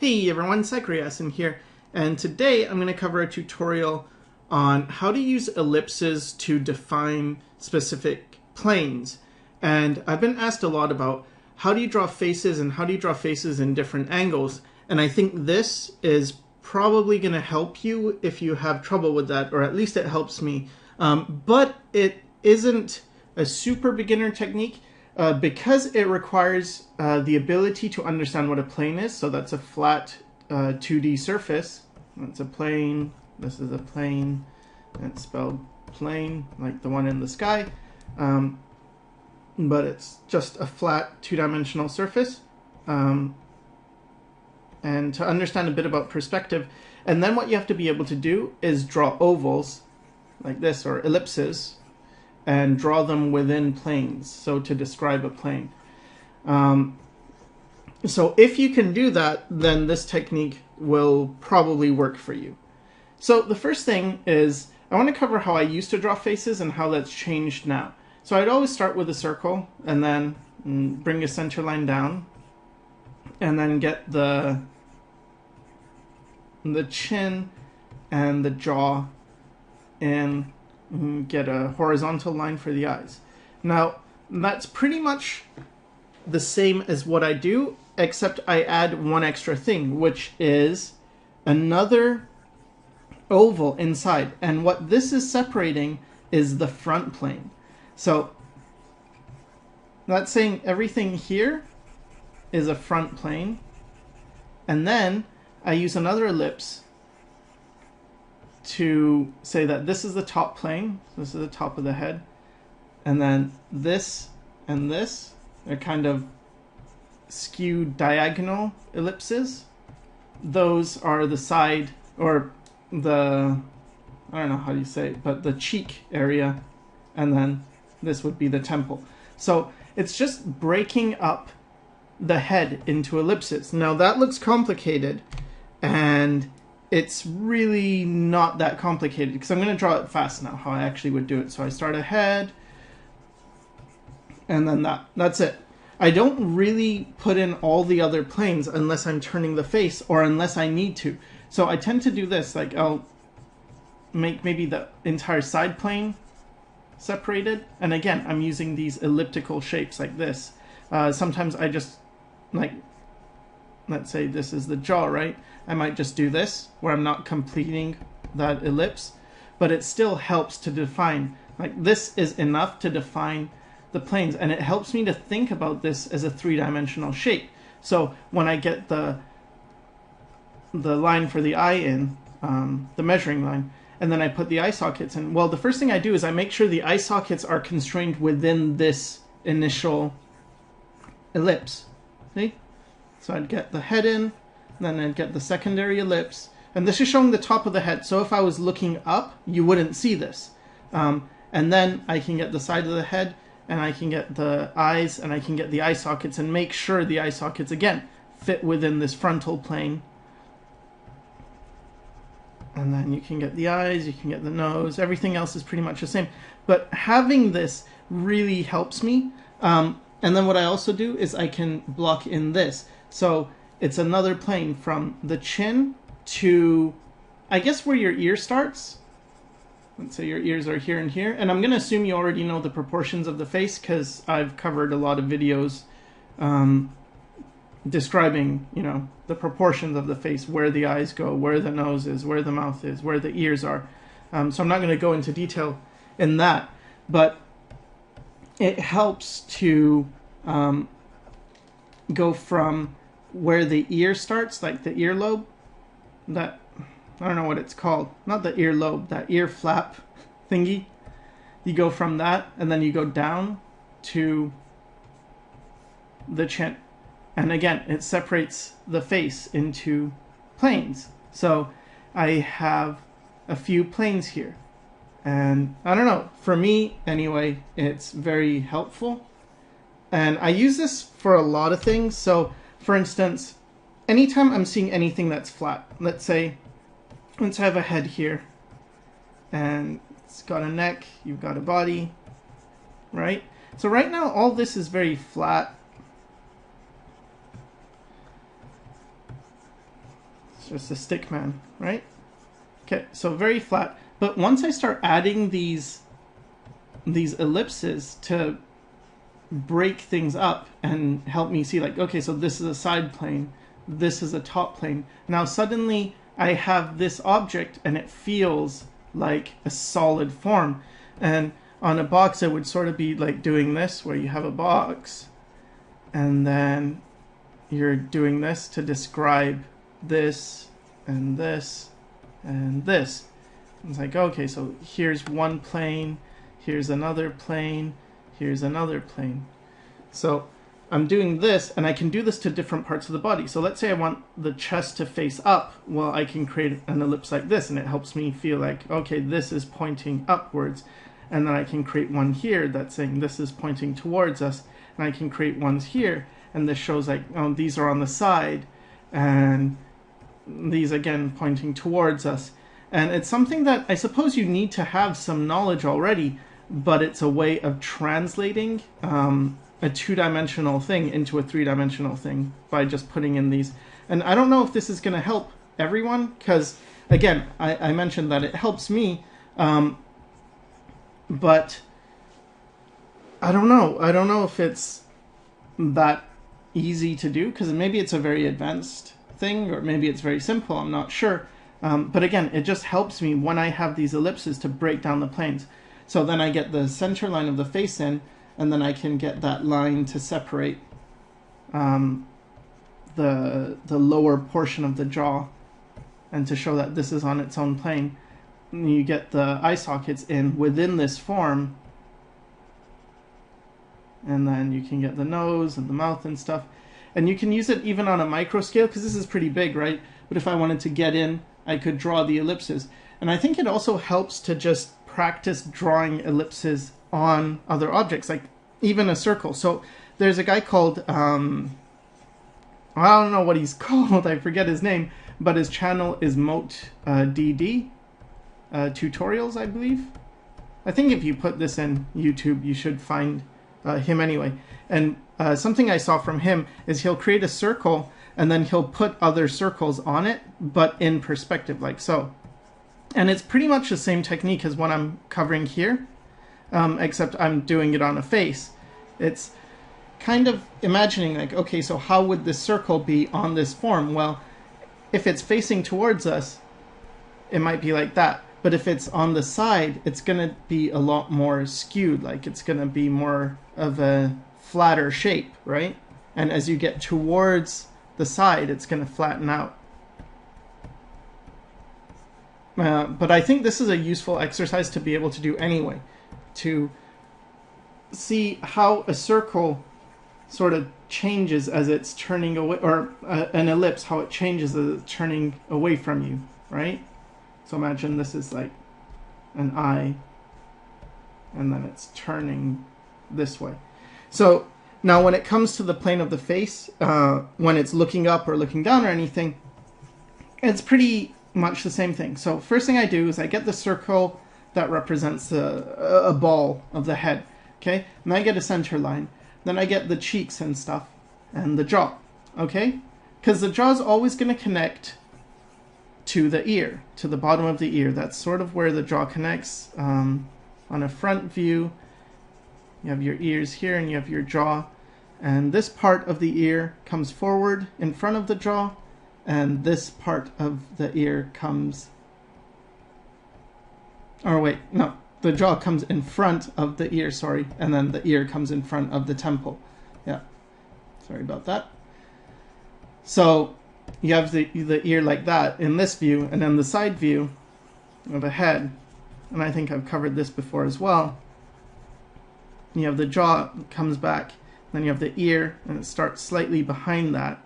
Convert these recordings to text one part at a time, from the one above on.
Hey everyone, Sycra in here, and today I'm going to cover a tutorial on how to use ellipses to define specific planes. And I've been asked a lot about how do you draw faces and how do you draw faces in different angles, and I think this is probably going to help you if you have trouble with that, or at least it helps me. But it isn't a super beginner technique. Because it requires the ability to understand what a plane is, so that's a flat 2D surface. That's a plane, this is a plane, and it's spelled plane, like the one in the sky. But it's just a flat two-dimensional surface. And to understand a bit about perspective, and then what you have to be able to do is draw ovals, like this, or ellipses, and draw them within planes, so to describe a plane. So if you can do that, then this technique will probably work for you. So the first thing is, I want to cover how I used to draw faces and how that's changed now. So I'd always start with a circle, and then bring a center line down, and then get the chin and the jaw in, get a horizontal line for the eyes. Now, that's pretty much the same as what I do, except I add one extra thing, which is another oval inside. And what this is separating is the front plane. So that's saying everything here is a front plane. And then I use another ellipse to say that this is the top plane, this is the top of the head, and then this and this are kind of skewed diagonal ellipses. Those are the side, or the, I don't know how you say it, but the cheek area, and then this would be the temple. So it's just breaking up the head into ellipses. Now that looks complicated, and it's really not that complicated because I'm going to draw it fast now, how I actually would do it. So I start a head, and then that's it. I don't really put in all the other planes unless I'm turning the face or unless I need to. So I tend to do this, like I'll make maybe the entire side plane separated. And again, I'm using these elliptical shapes like this. Sometimes I just, like, let's say this is the jaw, right? I might just do this, where I'm not completing that ellipse, but it still helps to define, like this is enough to define the planes, and it helps me to think about this as a three-dimensional shape. So when I get the line for the eye in, the measuring line, and then I put the eye sockets in, well, the first thing I do is I make sure the eye sockets are constrained within this initial ellipse. See? So I'd get the head in, then I'd get the secondary ellipse, and this is showing the top of the head, so if I was looking up, you wouldn't see this. And then I can get the side of the head, and I can get the eyes, and I can get the eye sockets, and make sure the eye sockets, again, fit within this frontal plane. And then you can get the eyes, you can get the nose, everything else is pretty much the same. But having this really helps me. And then what I also do is I can block in this. So it's another plane from the chin to, I guess, where your ear starts. Let's say your ears are here and here. And I'm going to assume you already know the proportions of the face because I've covered a lot of videos describing, you know, the proportions of the face, where the eyes go, where the nose is, where the mouth is, where the ears are. So I'm not going to go into detail in that, but it helps to go from where the ear starts, like the earlobe, that, I don't know what it's called, not the earlobe, that ear flap thingy. You go from that, and then you go down to the chin. And again, it separates the face into planes. So I have a few planes here. And I don't know, for me anyway, it's very helpful. And I use this for a lot of things. So for instance, anytime I'm seeing anything that's flat, let's say I have a head here, and it's got a neck, you've got a body, right? So right now, all this is very flat. It's just a stick man, right? Okay, so very flat. But once I start adding these ellipses to break things up and help me see, like, okay, so this is a side plane, this is a top plane. Now suddenly I have this object and it feels like a solid form. And on a box it would sort of be like doing this, where you have a box and then you're doing this to describe this and this and this. It's like, okay, so here's one plane, here's another plane, here's another plane. So I'm doing this, and I can do this to different parts of the body. So let's say I want the chest to face up. Well, I can create an ellipse like this, and it helps me feel like, okay, this is pointing upwards. And then I can create one here that's saying this is pointing towards us. And I can create ones here, and this shows like, oh, these are on the side, and these again pointing towards us. And it's something that I suppose you need to have some knowledge already, but it's a way of translating a two-dimensional thing into a three-dimensional thing by just putting in these. And I don't know if this is going to help everyone, because again, I mentioned that it helps me, but I don't know. I don't know if it's that easy to do, because maybe it's a very advanced thing, or maybe it's very simple. I'm not sure. But again, it just helps me when I have these ellipses to break down the planes. So then I get the center line of the face in, and then I can get that line to separate the lower portion of the jaw, and to show that this is on its own plane. And you get the eye sockets in within this form, and then you can get the nose and the mouth and stuff. And you can use it even on a micro scale, because this is pretty big, right? But if I wanted to get in, I could draw the ellipses. And I think it also helps to just practice drawing ellipses on other objects, like even a circle. So there's a guy called, I don't know what he's called, I forget his name, but his channel is MoteDD Tutorials, I believe. I think if you put this in YouTube, you should find him anyway. And something I saw from him is he'll create a circle, and then he'll put other circles on it, but in perspective, like so. And it's pretty much the same technique as what I'm covering here, except I'm doing it on a face. It's kind of imagining like, okay, so how would this circle be on this form? Well, if it's facing towards us, it might be like that. But if it's on the side, it's going to be a lot more skewed, like it's going to be more of a flatter shape, right? And as you get towards the side, it's going to flatten out. But I think this is a useful exercise to be able to do anyway, to see how a circle sort of changes as it's turning away, or an ellipse, how it changes as it's turning away from you, right? So imagine this is like an eye, and then it's turning this way. So now when it comes to the plane of the face, when it's looking up or looking down or anything, it's pretty much the same thing. So first thing I do is I get the circle that represents a ball of the head, okay? And I get a center line. Then I get the cheeks and stuff, and the jaw, okay? Because the jaw is always going to connect to the ear, to the bottom of the ear. That's sort of where the jaw connects. On a front view, you have your ears here, and you have your jaw. And this part of the ear comes forward in front of the jaw, and this part of the ear comes, or wait, no, the jaw comes in front of the ear, sorry, and then the ear comes in front of the temple. Yeah, sorry about that. So you have the ear like that in this view, and then the side view of a head, and I think I've covered this before as well. You have the jaw comes back, then you have the ear, and it starts slightly behind that.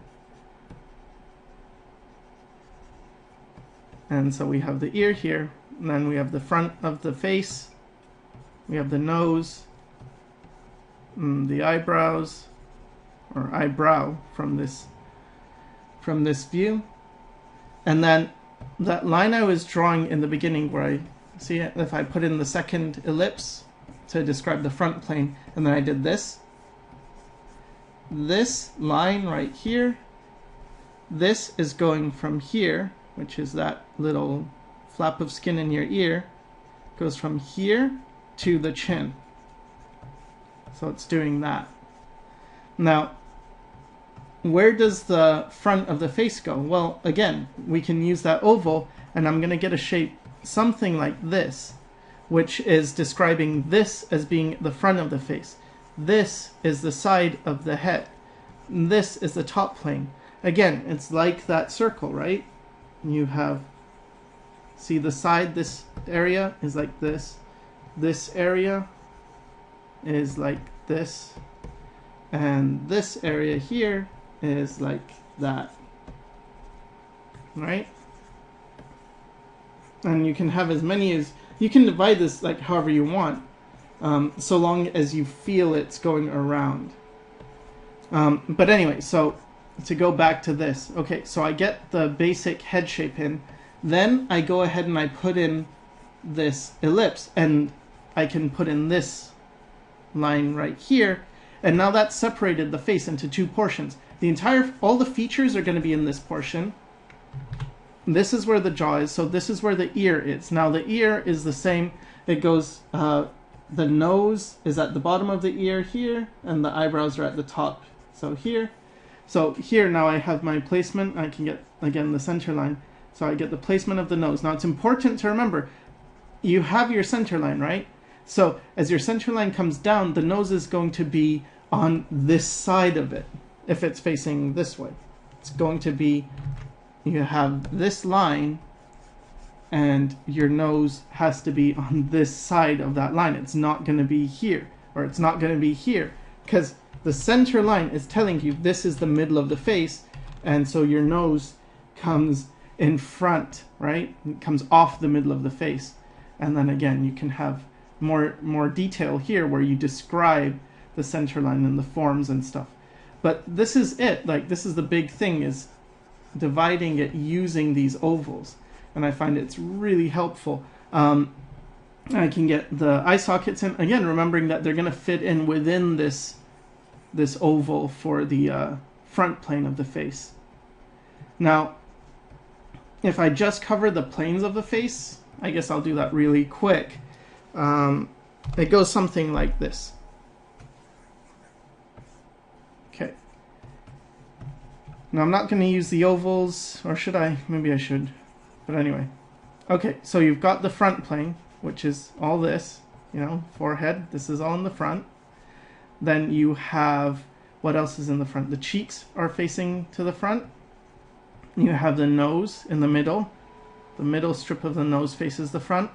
And so we have the ear here, and then we have the front of the face, we have the nose, the eyebrows, or eyebrow from this view. And then that line I was drawing in the beginning, where I see it, if I put in the second ellipse to describe the front plane, and then I did this line right here, this is going from here which is that little flap of skin in your ear, goes from here to the chin. So it's doing that. Now, where does the front of the face go? Well, again, we can use that oval, and I'm going to get a shape something like this, which is describing this as being the front of the face. This is the side of the head. This is the top plane. Again, it's like that circle, right? You have, see the side, this area is like this. This area is like this. And this area here is like that, right? And you can have as many as, you can divide this like however you want, so long as you feel it's going around. But anyway, so to go back to this, okay, so I get the basic head shape in, then I go ahead and I put in this ellipse, and I can put in this line right here, and now that's separated the face into two portions. The entire, all the features are going to be in this portion. This is where the jaw is, so this is where the ear is. Now the ear is the same. It goes, the nose is at the bottom of the ear here, and the eyebrows are at the top. So here. So here now I have my placement. I can get, again, the center line. So I get the placement of the nose. Now it's important to remember, you have your center line, right? So as your center line comes down, the nose is going to be on this side of it. If it's facing this way, it's going to be, you have this line, and your nose has to be on this side of that line. It's not going to be here, or it's not going to be here, because the center line is telling you this is the middle of the face, and so your nose comes in front, right? It comes off the middle of the face. And then again, you can have more detail here where you describe the center line and the forms and stuff. But this is it, like this is the big thing, is dividing it using these ovals. And I find it's really helpful. I can get the eye sockets in, again, remembering that they're going to fit in within this oval for the front plane of the face. Now, if I just cover the planes of the face, I guess I'll do that really quick. It goes something like this. Okay. Now I'm not going to use the ovals, or should I? Maybe I should. But anyway. Okay, so you've got the front plane, which is all this, you know, forehead. This is all in the front. Then you have, what else is in the front? The cheeks are facing to the front. You have the nose in the middle. The middle strip of the nose faces the front.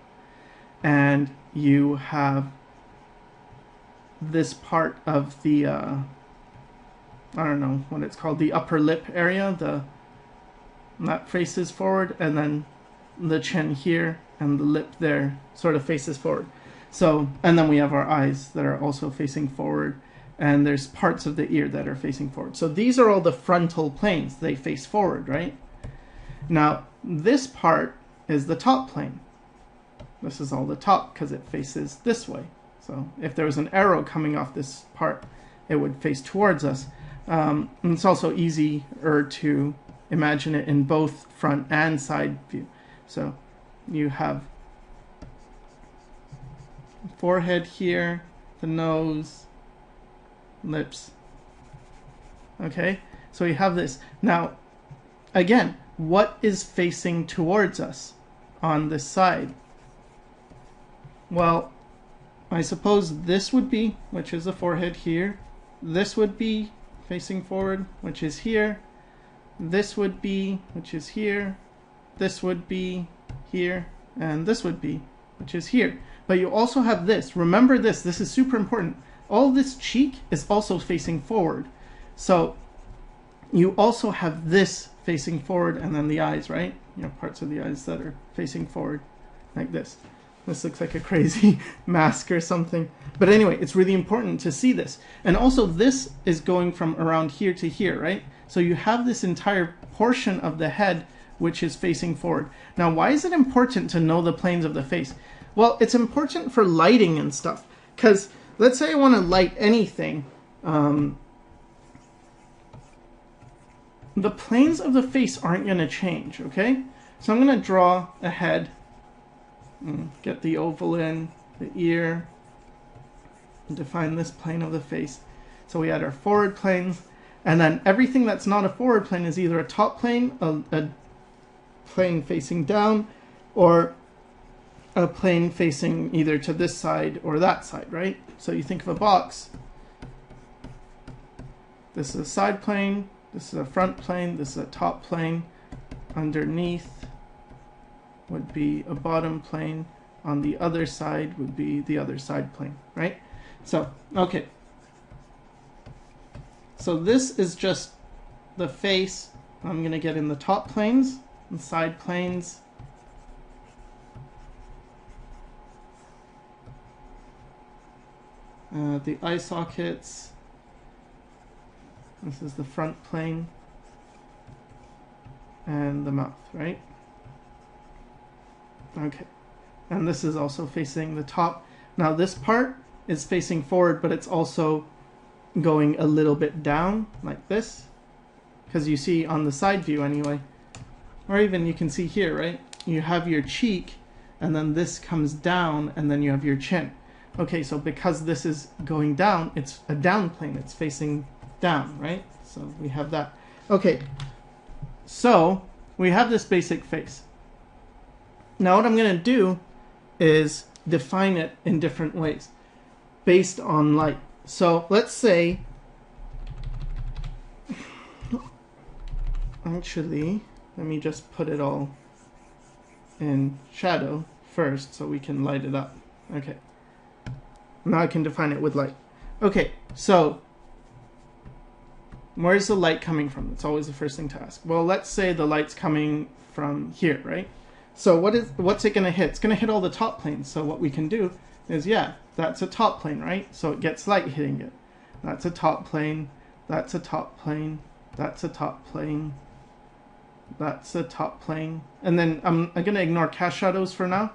And you have this part of the, I don't know what it's called, the upper lip area, that faces forward, and then the chin here and the lip there sort of faces forward. So, and then we have our eyes that are also facing forward, and there's parts of the ear that are facing forward. So these are all the frontal planes. They face forward, right? Now, this part is the top plane. This is all the top because it faces this way. So if there was an arrow coming off this part, it would face towards us. And it's also easier to imagine it in both front and side view. So you have forehead here, the nose, lips. Okay, so you have this. Now, again, what is facing towards us on this side? Well, I suppose this would be, which is the forehead here. This would be facing forward, which is here. This would be, which is here. This would be here. And this would be, which is here. But you also have this. Remember this. This is super important. All this cheek is also facing forward. So you also have this facing forward, and then the eyes, right? You know, parts of the eyes that are facing forward, like this. This looks like a crazy mask or something. But anyway, it's really important to see this. And also this is going from around here to here, right? So you have this entire portion of the head which is facing forward. Now, why is it important to know the planes of the face? Well, it's important for lighting and stuff. Because let's say I want to light anything. The planes of the face aren't going to change, okay? So I'm going to draw a head, get the oval in, the ear, and define this plane of the face. So we had our forward planes, and then everything that's not a forward plane is either a top plane, a plane facing down, or a plane facing either to this side or that side, right? So you think of a box. This is a side plane, this is a front plane, this is a top plane. Underneath would be a bottom plane. On the other side would be the other side plane, right? So, okay. So this is just the face. I'm going to get in the top planes and side planes. The eye sockets. This is the front plane. And the mouth, right? Okay. And this is also facing the top. Now this part is facing forward, but it's also going a little bit down like this, because you see on the side view anyway, or even you can see here, right? You have your cheek, and then this comes down, and then you have your chin. Okay, so because this is going down, it's a down plane. It's facing down, right? So we have that. Okay, so we have this basic face. Now what I'm going to do is define it in different ways based on light. So let's say, actually, let me just put it all in shadow first so we can light it up. Okay. Now I can define it with light. Okay, so where's the light coming from? That's always the first thing to ask. Well, let's say the light's coming from here, right? So what's it going to hit? It's going to hit all the top planes. So what we can do is, yeah, that's a top plane, right? So it gets light hitting it. That's a top plane. That's a top plane. That's a top plane. That's a top plane. And then I'm going to ignore cast shadows for now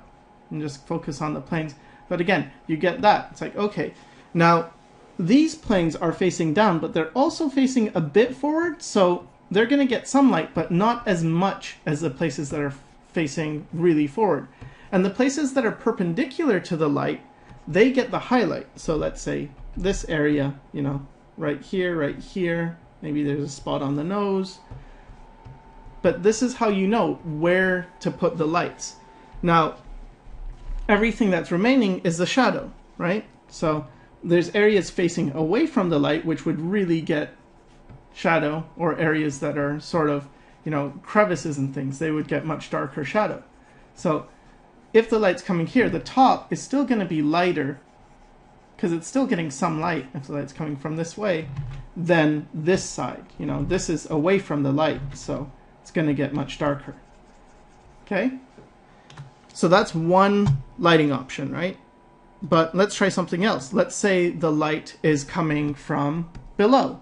and just focus on the planes. But again, you get that. It's like, okay, now these planes are facing down, but they're also facing a bit forward. So they're going to get some light, but not as much as the places that are facing really forward. And the places that are perpendicular to the light, they get the highlight. So let's say this area, you know, right here, maybe there's a spot on the nose. But this is how you know where to put the lights. Now, everything that's remaining is the shadow, right? So there's areas facing away from the light which would really get shadow, or areas that are sort of, you know, crevices and things, they would get much darker shadow. So if the light's coming here, the top is still going to be lighter because it's still getting some light if the light's coming from this way than this side. You know, this is away from the light, so it's going to get much darker. Okay? So that's one lighting option, right? But let's try something else. Let's say the light is coming from below.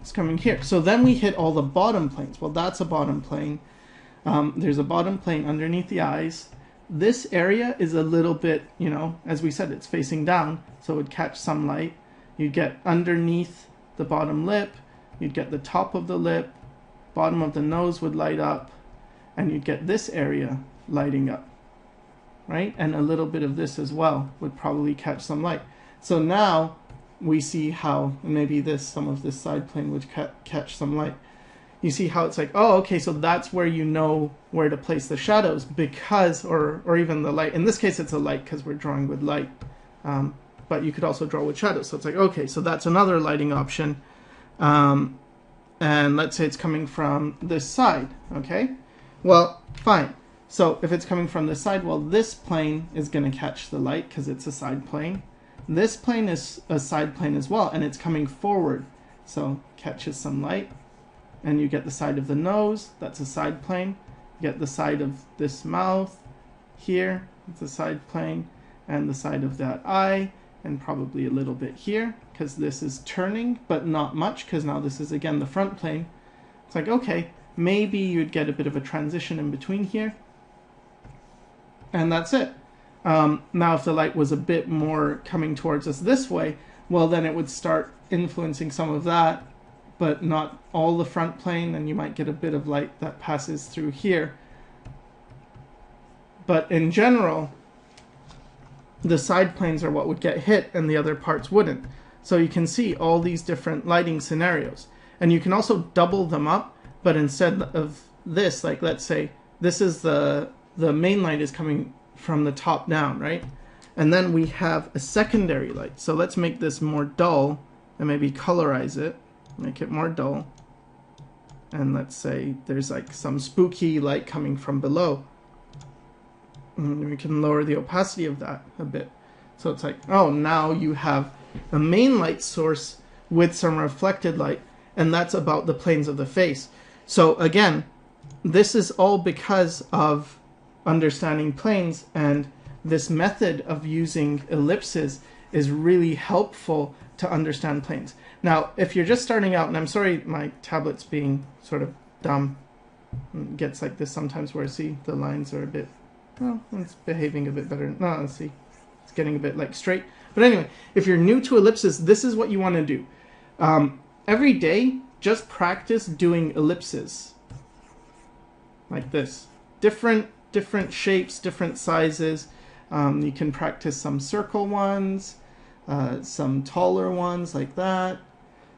It's coming here. So then we hit all the bottom planes. Well, that's a bottom plane. There's a bottom plane underneath the eyes. This area is a little bit, you know, as we said, it's facing down, so it would catch some light. You'd get underneath the bottom lip. You'd get the top of the lip. Bottom of the nose would light up. And you'd get this area lighting up, right? And a little bit of this as well would probably catch some light. So now we see how maybe some of this side plane would catch some light. You see how it's like, oh, okay, so that's where you know where to place the shadows, because, or even the light. In this case, it's a light because we're drawing with light, but you could also draw with shadows. So it's like, okay, so that's another lighting option. And let's say it's coming from this side, okay? Well, fine. So if it's coming from this side, well, this plane is going to catch the light because it's a side plane. This plane is a side plane as well, and it's coming forward, so catches some light. And you get the side of the nose, that's a side plane. You get the side of this mouth here, it's a side plane, and the side of that eye, and probably a little bit here, because this is turning, but not much, because now this is again the front plane. It's like, okay, maybe you'd get a bit of a transition in between here, and that's it. Now if the light was a bit more coming towards us this way, well then it would start influencing some of that, but not all the front plane, and you might get a bit of light that passes through here. But in general, the side planes are what would get hit and the other parts wouldn't. So you can see all these different lighting scenarios. And you can also double them up, but instead of this, like let's say this is the main light is coming from the top down, right? And then we have a secondary light. So let's make this more dull and maybe colorize it, make it more dull. And let's say there's like some spooky light coming from below. And we can lower the opacity of that a bit. So it's like, oh, now you have a main light source with some reflected light, and that's about the planes of the face. So again, this is all because of understanding planes, and this method of using ellipses is really helpful to understand planes. Now, if you're just starting out, and I'm sorry my tablet's being sort of dumb, it gets like this sometimes where, see, the lines are a bit, well, it's behaving a bit better. No, let's see, it's getting a bit like straight. But anyway, if you're new to ellipses, this is what you want to do. Every day, just practice doing ellipses like this. Different shapes, different sizes. You can practice some circle ones, some taller ones like that.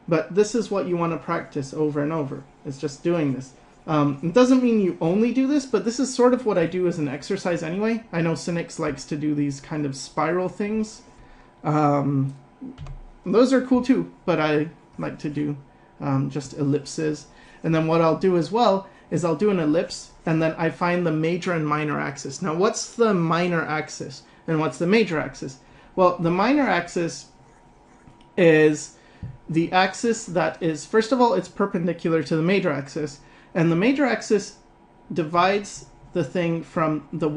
But this is what you want to practice over and over. It's just doing this. It doesn't mean you only do this, but this is sort of what I do as an exercise anyway. I know Cintiq likes to do these kind of spiral things. Those are cool too, but I like to do just ellipses. And then what I'll do as well is I'll do an ellipse, and then I find the major and minor axis. Now, what's the minor axis and what's the major axis? Well, the minor axis is the axis that is, first of all, it's perpendicular to the major axis, and the major axis divides the thing from the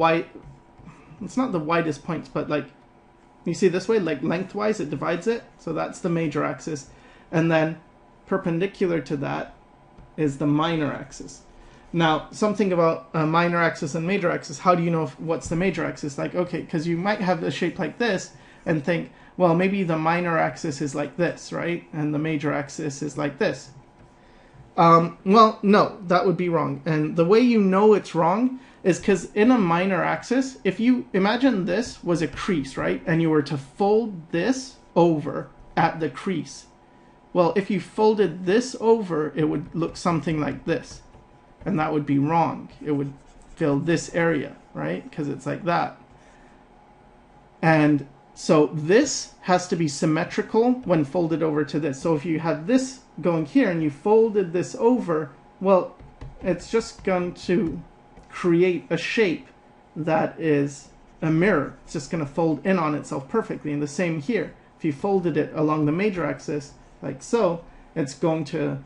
it's not the widest points, but like, you see this way, like lengthwise, it divides it. So that's the major axis. And then perpendicular to that is the minor axis. Now, something about a minor axis and major axis, how do you know what's the major axis? Like, okay, because you might have a shape like this and think, well, maybe the minor axis is like this, right? And the major axis is like this. Well, no, that would be wrong. And the way you know it's wrong is because in a minor axis, if you imagine this was a crease, right? And you were to fold this over at the crease. Well, if you folded this over, it would look something like this. And that would be wrong. It would fill this area, right? Because it's like that. And so this has to be symmetrical when folded over to this. So if you had this going here and you folded this over, well, it's just going to create a shape that is a mirror. It's just going to fold in on itself perfectly. And the same here. If you folded it along the major axis, like so, it's going to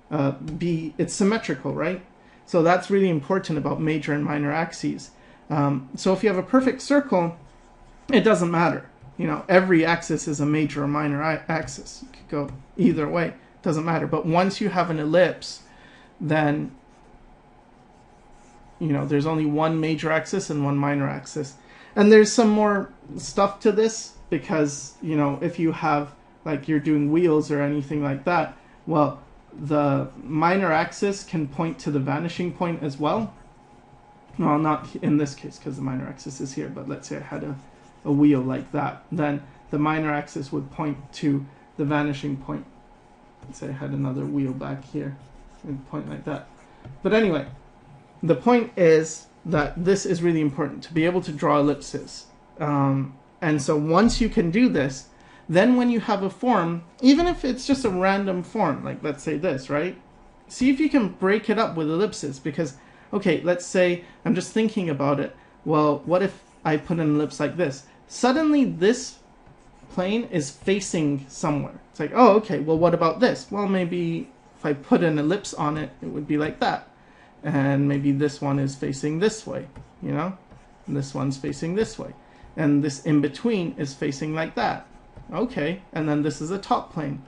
it's symmetrical, right? So that's really important about major and minor axes. So if you have a perfect circle, it doesn't matter. You know, every axis is a major or minor axis. You could go either way. It doesn't matter. But once you have an ellipse, then, you know, there's only one major axis and one minor axis. And there's some more stuff to this because, you know, if you have, like, you're doing wheels or anything like that, well, the minor axis can point to the vanishing point as well. Well, not in this case because the minor axis is here, but let's say I had a wheel like that, then the minor axis would point to the vanishing point. Let's say I had another wheel back here and point like that. But anyway, the point is that this is really important to be able to draw ellipses. And so once you can do this, then when you have a form, even if it's just a random form, like let's say this, right? See if you can break it up with ellipses because, okay, let's say I'm just thinking about it. Well, what if I put an ellipse like this? Suddenly this plane is facing somewhere. It's like, oh, okay, well, what about this? Well, maybe if I put an ellipse on it, it would be like that. And maybe this one is facing this way, you know? And this one's facing this way. And this in between is facing like that. Okay, and then this is a top plane.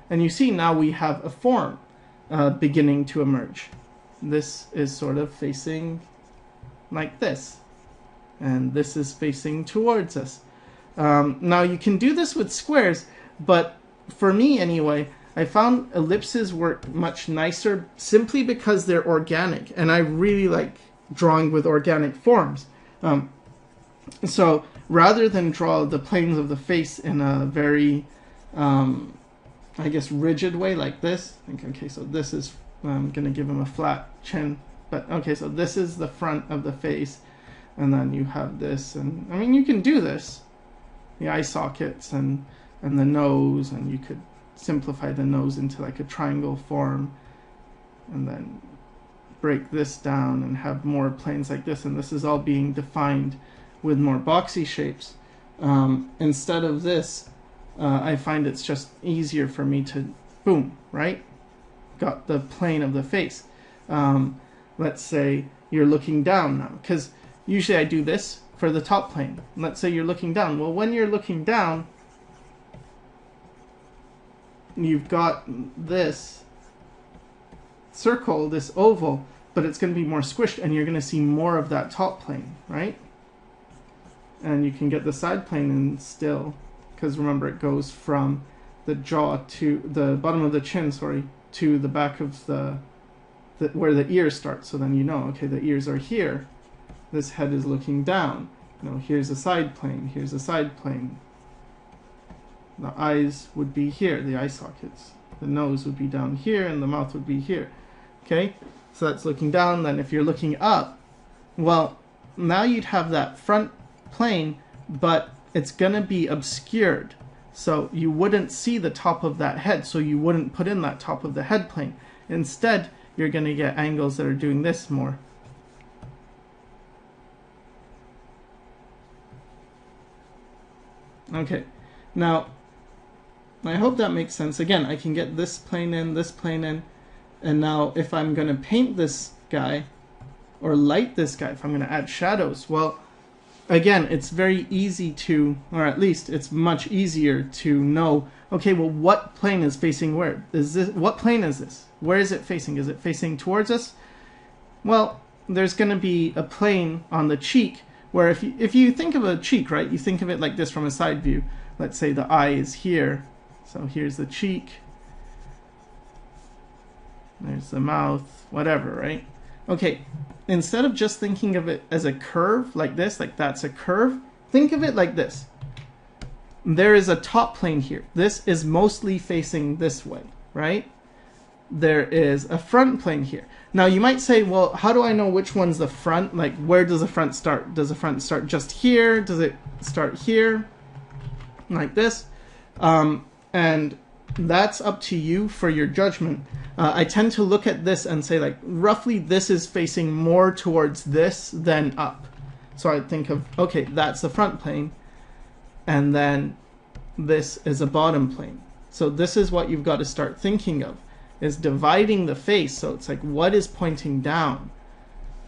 And you see now we have a form beginning to emerge. This is sort of facing like this. And this is facing towards us. Now you can do this with squares, but for me anyway, I found ellipses work much nicer simply because they're organic. And I really like drawing with organic forms. So rather than draw the planes of the face in a very, I guess, rigid way like this, okay, so this is, I'm going to give him a flat chin, but okay, so this is the front of the face, and then you have this, and I mean, you can do this, the eye sockets and the nose, and you could simplify the nose into like a triangle form, and then break this down and have more planes like this, and this is all being defined with more boxy shapes. Instead of this, I find it's just easier for me to, boom, right? Got the plane of the face. Let's say you're looking down now, because usually I do this for the top plane. Let's say you're looking down. Well, when you're looking down, you've got this circle, this oval, but it's going to be more squished, and you're going to see more of that top plane, right? And you can get the side plane in still, because remember, it goes from the jaw to the bottom of the chin, sorry, to the back of the where the ears start. So then you know, okay, the ears are here. This head is looking down. You know, here's a side plane. Here's a side plane. The eyes would be here, the eye sockets. The nose would be down here, and the mouth would be here. Okay, so that's looking down. Then if you're looking up, well, now you'd have that front plane, but it's going to be obscured. So you wouldn't see the top of that head, so you wouldn't put in that top of the head plane. Instead, you're going to get angles that are doing this more. Okay, now, I hope that makes sense. Again, I can get this plane in, and now if I'm going to paint this guy, or light this guy, if I'm going to add shadows, well, again, it's very easy to, or at least it's much easier to know, okay, well, what plane is facing where? What plane is this? Where is it facing? Is it facing towards us? Well, there's going to be a plane on the cheek, where if you think of a cheek, right, you think of it like this from a side view. Let's say the eye is here. So here's the cheek. There's the mouth, whatever, right? Okay, instead of just thinking of it as a curve like this, like that's a curve, think of it like this. There is a top plane here. This is mostly facing this way, right? There is a front plane here. Now you might say, well, how do I know which one's the front? Like, where does the front start? Does the front start just here? Does it start here? Like this? And that's up to you for your judgment. I tend to look at this and say, like, roughly this is facing more towards this than up. So I think of, okay, that's the front plane, and then this is a bottom plane. So this is what you've got to start thinking of, is dividing the face. So it's like, what is pointing down?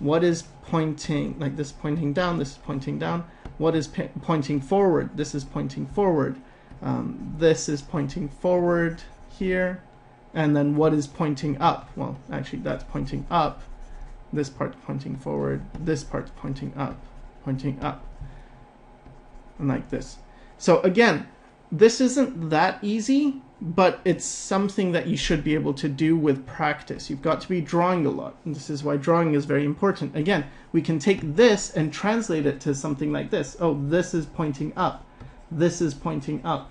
What is pointing, like this pointing down, this is pointing down. What is pointing forward? This is pointing forward. This is pointing forward here. And then what is pointing up? Well, actually, that's pointing up. This part's pointing forward. This part's pointing up. And like this. So again, this isn't that easy, but it's something that you should be able to do with practice. You've got to be drawing a lot. And this is why drawing is very important. Again, we can take this and translate it to something like this. Oh, this is pointing up. This is pointing up.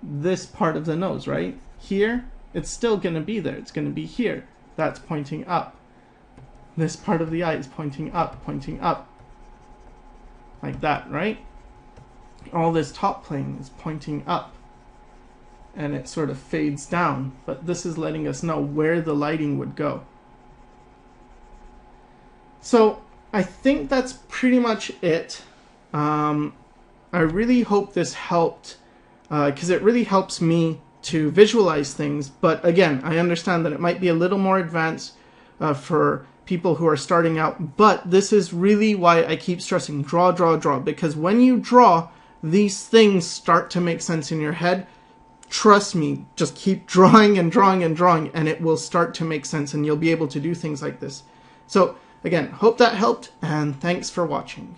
This part of the nose, right? Here, it's still going to be there. It's going to be here. That's pointing up. This part of the eye is pointing up. Like that, right? All this top plane is pointing up. And it sort of fades down. But this is letting us know where the lighting would go. So I think that's pretty much it. I really hope this helped, because it really helps me to visualize things. But again, I understand that it might be a little more advanced for people who are starting out. But this is really why I keep stressing draw, draw, draw. Because when you draw, these things start to make sense in your head. Trust me, just keep drawing and drawing and drawing, and it will start to make sense, and you'll be able to do things like this. So again, hope that helped, and thanks for watching.